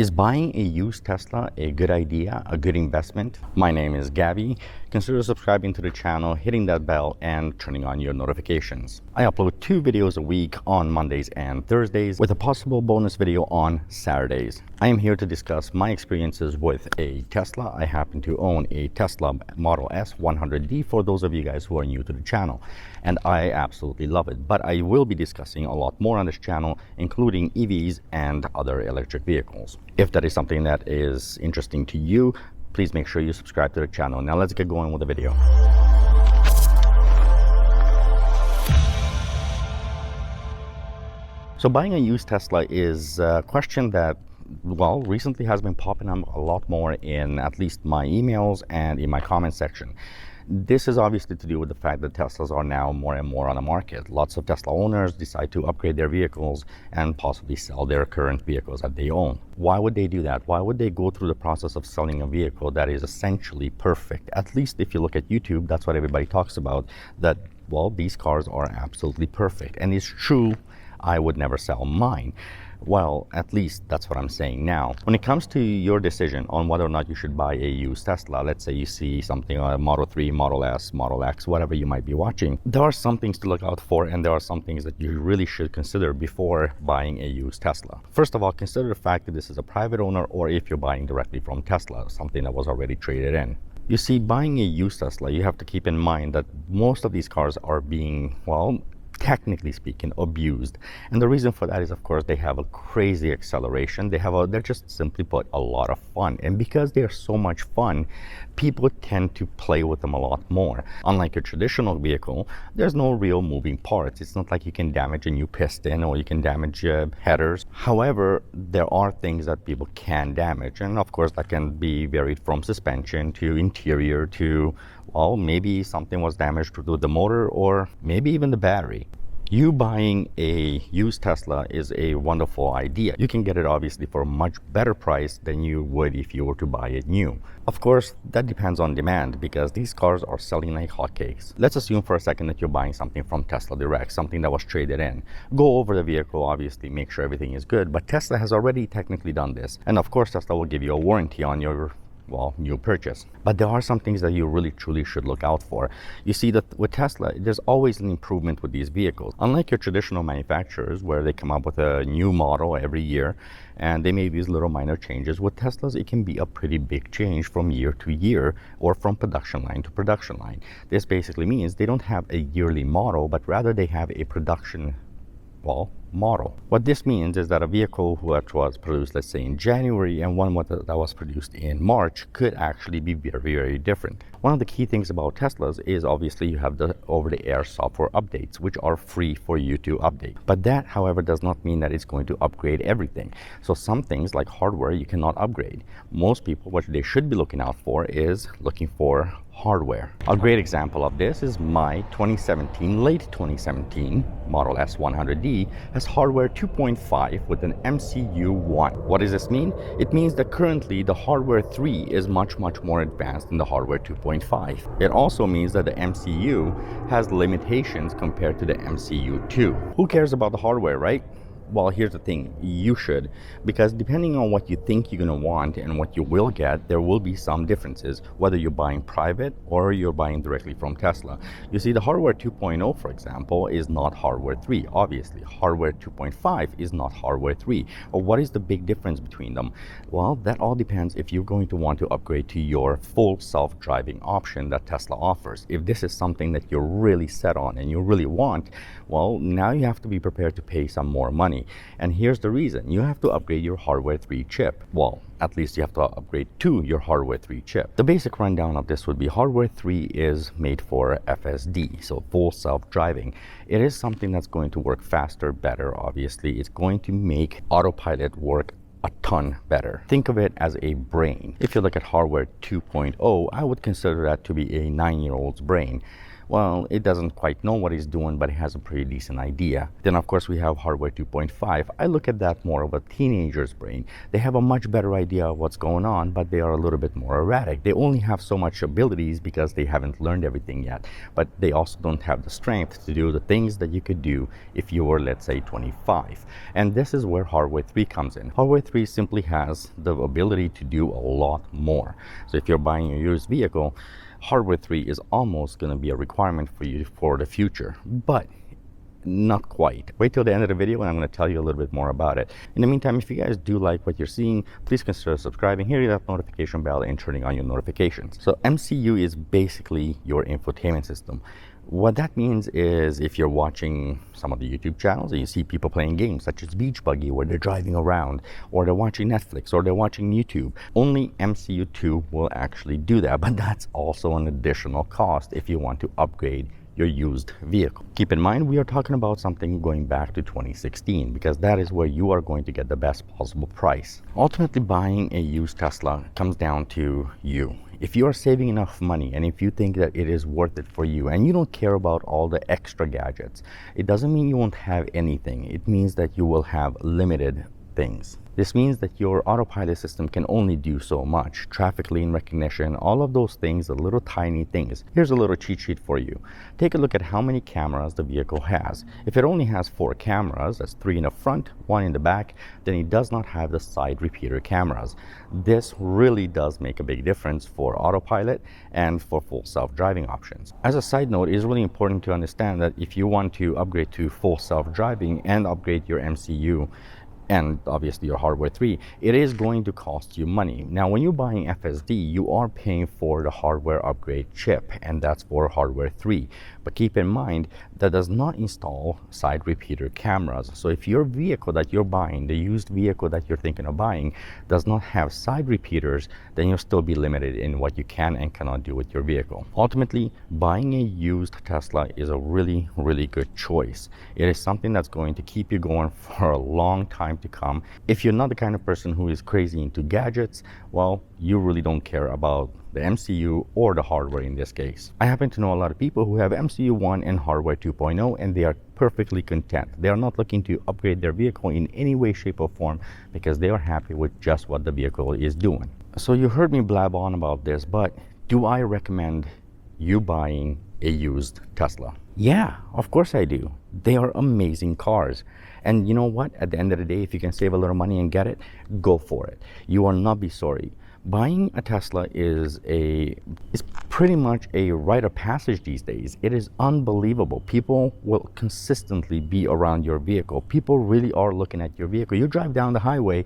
Is buying a used Tesla a good idea, a good investment? My name is Gabby. Consider subscribing to the channel, hitting that bell, and turning on your notifications. I upload 2 videos a week on Mondays and Thursdays, with a possible bonus video on Saturdays. I am here to discuss my experiences with a Tesla. I happen to own a Tesla Model S 100D for those of you guys who are new to the channel, and I absolutely love it. But I will be discussing a lot more on this channel, including EVs and other electric vehicles. If that is something that is interesting to you, please make sure you subscribe to the channel. Now let's get going with the video. So buying a used Tesla is a question that, well, recently has been popping up a lot more in at least my emails and in my comment section. This is obviously to do with the fact that Teslas are now more and more on the market. Lots of Tesla owners decide to upgrade their vehicles and possibly sell their current vehicles that they own. Why would they do that? Why would they go through the process of selling a vehicle that is essentially perfect? At least if you look at YouTube, that's what everybody talks about, that, well, these cars are absolutely perfect. And it's true, I would never sell mine. Well, at least that's what I'm saying now. When it comes to your decision on whether or not you should buy a used Tesla, let's say you see something on a Model 3, Model S, Model X, whatever you might be watching, there are some things to look out for, and there are some things that you really should consider before buying a used Tesla. First of all, consider the fact that this is a private owner, or if you're buying directly from Tesla, something that was already traded in. You see, buying a used Tesla, you have to keep in mind that most of these cars are being, well, technically speaking, abused. And the reason for that is, of course, they have a crazy acceleration. They're just simply put a lot of fun. And because they're so much fun, people tend to play with them a lot more. Unlike a traditional vehicle, there's no real moving parts. It's not like you can damage a new piston or you can damage headers. However, there are things that people can damage. And of course, that can be varied from suspension to interior to, well, maybe something was damaged to the motor or maybe even the battery. You buying a used Tesla is a wonderful idea. You can get it obviously for a much better price than you would if you were to buy it new. Of course, that depends on demand because these cars are selling like hotcakes. Let's assume for a second that you're buying something from Tesla Direct, something that was traded in. Go over the vehicle, obviously, make sure everything is good, but Tesla has already technically done this. And of course, Tesla will give you a warranty on your new purchase. But there are some things that you really truly should look out for. You see that with Tesla, there's always an improvement with these vehicles. Unlike your traditional manufacturers where they come up with a new model every year and they make these little minor changes, with Teslas it can be a pretty big change from year to year or from production line to production line. This basically means they don't have a yearly model, but rather they have a production model. What this means is that a vehicle which was produced, let's say, in January and one that was produced in March could actually be very, very different. One of the key things about Teslas is obviously you have the over-the-air software updates, which are free for you to update. But that, however, does not mean that it's going to upgrade everything. So some things like hardware you cannot upgrade. Most people, what they should be looking out for is looking for hardware. A great example of this is my late 2017 Model S 100D has hardware 2.5 with an MCU 1. What does this mean? It means that currently the hardware 3 is much more advanced than the hardware 2.5. It also means that the MCU has limitations compared to the MCU 2. Who cares about the hardware, right? Well, here's the thing, you should, because depending on what you think you're going to want and what you will get, there will be some differences, whether you're buying private or you're buying directly from Tesla. You see, the hardware 2.0, for example, is not hardware 3. Obviously, hardware 2.5 is not hardware 3. Or what is the big difference between them? Well, that all depends if you're going to want to upgrade to your full self-driving option that Tesla offers. If this is something that you're really set on and you really want, well, now you have to be prepared to pay some more money. And here's the reason. You have to upgrade your hardware 3 chip. Well, at least you have to upgrade to your hardware 3 chip. The basic rundown of this would be hardware 3 is made for FSD, so full self-driving. It is something that's going to work faster, better, obviously. It's going to make autopilot work a ton better. Think of it as a brain. If you look at hardware 2.0, I would consider that to be a 9-year-old's brain. well, it doesn't quite know what it's doing, but it has a pretty decent idea. Then of course we have hardware 2.5. I look at that more of a teenager's brain. They have a much better idea of what's going on, but they are a little bit more erratic. They only have so much abilities because they haven't learned everything yet, but they also don't have the strength to do the things that you could do if you were, let's say, 25. And this is where hardware 3 comes in. Hardware 3 simply has the ability to do a lot more. So if you're buying a used vehicle, hardware 3 is almost going to be a requirement for you for the future, but not quite. Wait till the end of the video and I'm going to tell you a little bit more about it. In the meantime, if you guys do like what you're seeing, please consider subscribing, hitting that notification bell, and turning on your notifications. So MCU is basically your infotainment system. What that means is if you're watching some of the YouTube channels and you see people playing games such as Beach Buggy where they're driving around, or they're watching Netflix, or they're watching YouTube, only MCU2 will actually do that, but that's also an additional cost if you want to upgrade your used vehicle. Keep in mind, we are talking about something going back to 2016 because that is where you are going to get the best possible price. Ultimately, buying a used Tesla comes down to you. If you are saving enough money and if you think that it is worth it for you and you don't care about all the extra gadgets, it doesn't mean you won't have anything. It means that you will have limited things. This means that your autopilot system can only do so much. Traffic lane recognition, all of those things, the little tiny things. Here's a little cheat sheet for you. Take a look at how many cameras the vehicle has. If it only has 4 cameras, that's 3 in the front, 1 in the back, then it does not have the side repeater cameras. This really does make a big difference for autopilot and for full self-driving options. As a side note, it is really important to understand that if you want to upgrade to full self-driving and upgrade your MCU, and obviously your hardware 3, it is going to cost you money. Now, when you're buying FSD, you are paying for the hardware upgrade chip, and that's for hardware 3. But keep in mind, that does not install side repeater cameras. So if your vehicle that you're buying, the used vehicle that you're thinking of buying, does not have side repeaters, then you'll still be limited in what you can and cannot do with your vehicle. Ultimately, buying a used Tesla is a really, really good choice. It is something that's going to keep you going for a long time to come. If you're not the kind of person who is crazy into gadgets, well, you really don't care about the MCU or the hardware in this case. I happen to know a lot of people who have MCU 1 and hardware 2.0 and they are perfectly content. They are not looking to upgrade their vehicle in any way, shape or form because they are happy with just what the vehicle is doing. So you heard me blab on about this, but do I recommend you buying a used Tesla? Yeah, of course I do. They are amazing cars. And you know what? At the end of the day, if you can save a little money and get it, go for it. You will not be sorry. Buying a Tesla is pretty much a rite of passage these days. It is unbelievable. People will consistently be around your vehicle. People really are looking at your vehicle. You drive down the highway,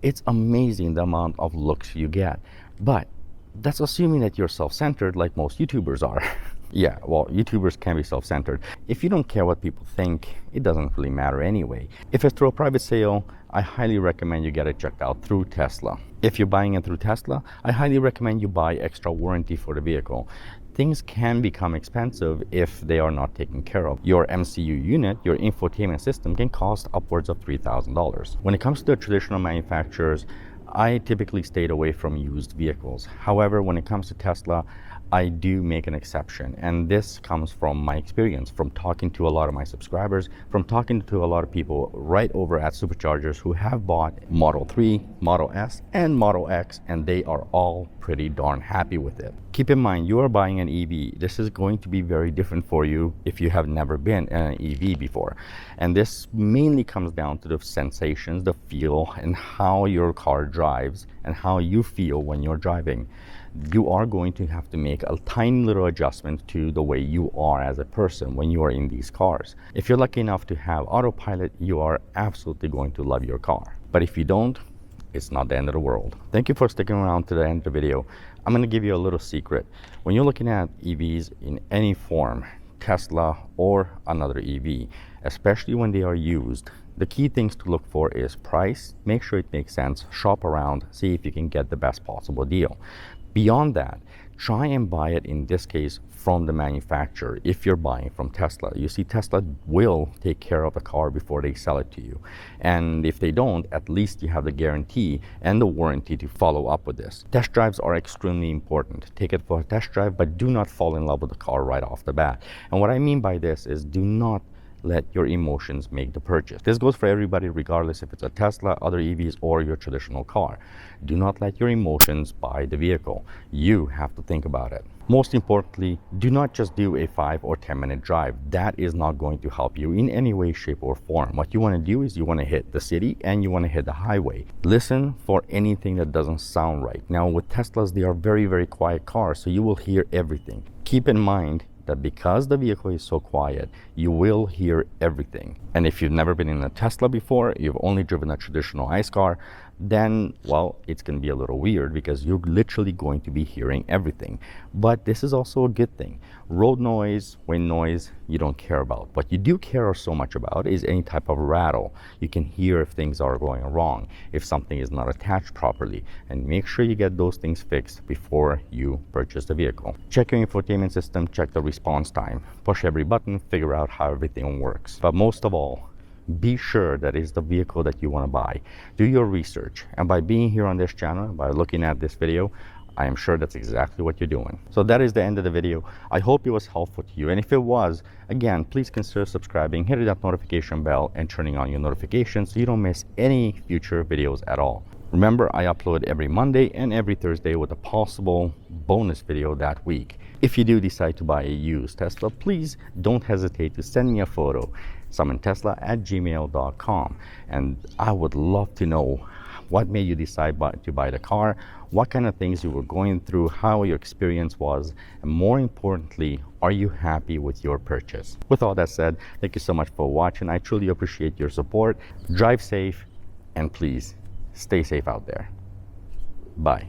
it's amazing the amount of looks you get. But that's assuming that you're self-centered like most YouTubers are. Yeah, well, YouTubers can be self-centered. If you don't care what people think, it doesn't really matter anyway. If it's through a private sale, I highly recommend you get it checked out through Tesla. If you're buying it through Tesla, I highly recommend you buy extra warranty for the vehicle. Things can become expensive if they are not taken care of. Your MCU unit, your infotainment system, can cost upwards of $3,000. When it comes to the traditional manufacturers, I typically stayed away from used vehicles. However, when it comes to Tesla, I do make an exception, and this comes from my experience, from talking to a lot of my subscribers, from talking to a lot of people right over at Superchargers who have bought Model 3, Model S, and Model X, and they are all pretty darn happy with it. Keep in mind, you are buying an EV. This is going to be very different for you if you have never been in an EV before. And this mainly comes down to the sensations, the feel, and how your car drives and how you feel when you're driving. You are going to have to make a tiny little adjustment to the way you are as a person when you are in these cars. If you're lucky enough to have autopilot, you are absolutely going to love your car. But if you don't, it's not the end of the world. Thank you for sticking around to the end of the video. I'm going to give you a little secret. When you're looking at EVs in any form, Tesla or another EV, especially when they are used, the key things to look for is price, make sure it makes sense, shop around, see if you can get the best possible deal. Beyond that, try and buy it, in this case, from the manufacturer. If you're buying from Tesla, you see, Tesla will take care of the car before they sell it to you. And if they don't, at least you have the guarantee and the warranty to follow up with this. Test drives are extremely important. Take it for a test drive, but do not fall in love with the car right off the bat. And what I mean by this is, do not let your emotions make the purchase. This goes for everybody, regardless if it's a Tesla, other EVs, or your traditional car. Do not let your emotions buy the vehicle. You have to think about it. Most importantly, do not just do a 5 or 10 minute drive. That is not going to help you in any way, shape, or form. What you want to do is you want to hit the city and you want to hit the highway. Listen for anything that doesn't sound right. Now, with Teslas, they are very, very quiet cars, so you will hear everything. Keep in mind that because the vehicle is so quiet, you will hear everything. And if you've never been in a Tesla before, you've only driven a traditional ICE car, then, well, it's going to be a little weird because you're literally going to be hearing everything. But this is also a good thing. Road noise, wind noise, you don't care about. What you do care so much about is any type of rattle. You can hear if things are going wrong, if something is not attached properly, and make sure you get those things fixed before you purchase the vehicle. Check your infotainment system, check the response time, push every button, figure out how everything works. But most of all, be sure that it's the vehicle that you want to buy. Do your research, and by being here on this channel, by looking at this video, I am sure that's exactly what you're doing. So that is the end of the video. I hope it was helpful to you, and if it was, again, please consider subscribing, hitting that notification bell, and turning on your notifications so you don't miss any future videos at all. Remember, I upload every Monday and every Thursday with a possible bonus video that week. If you do decide to buy a used Tesla, please don't hesitate to send me a photo, summontesla@gmail.com, and I would love to know what made you decide to buy the car, what kind of things you were going through, how your experience was, and more importantly, are you happy with your purchase? With all that said, thank you so much for watching. I truly appreciate your support. Drive safe, and please stay safe out there. Bye.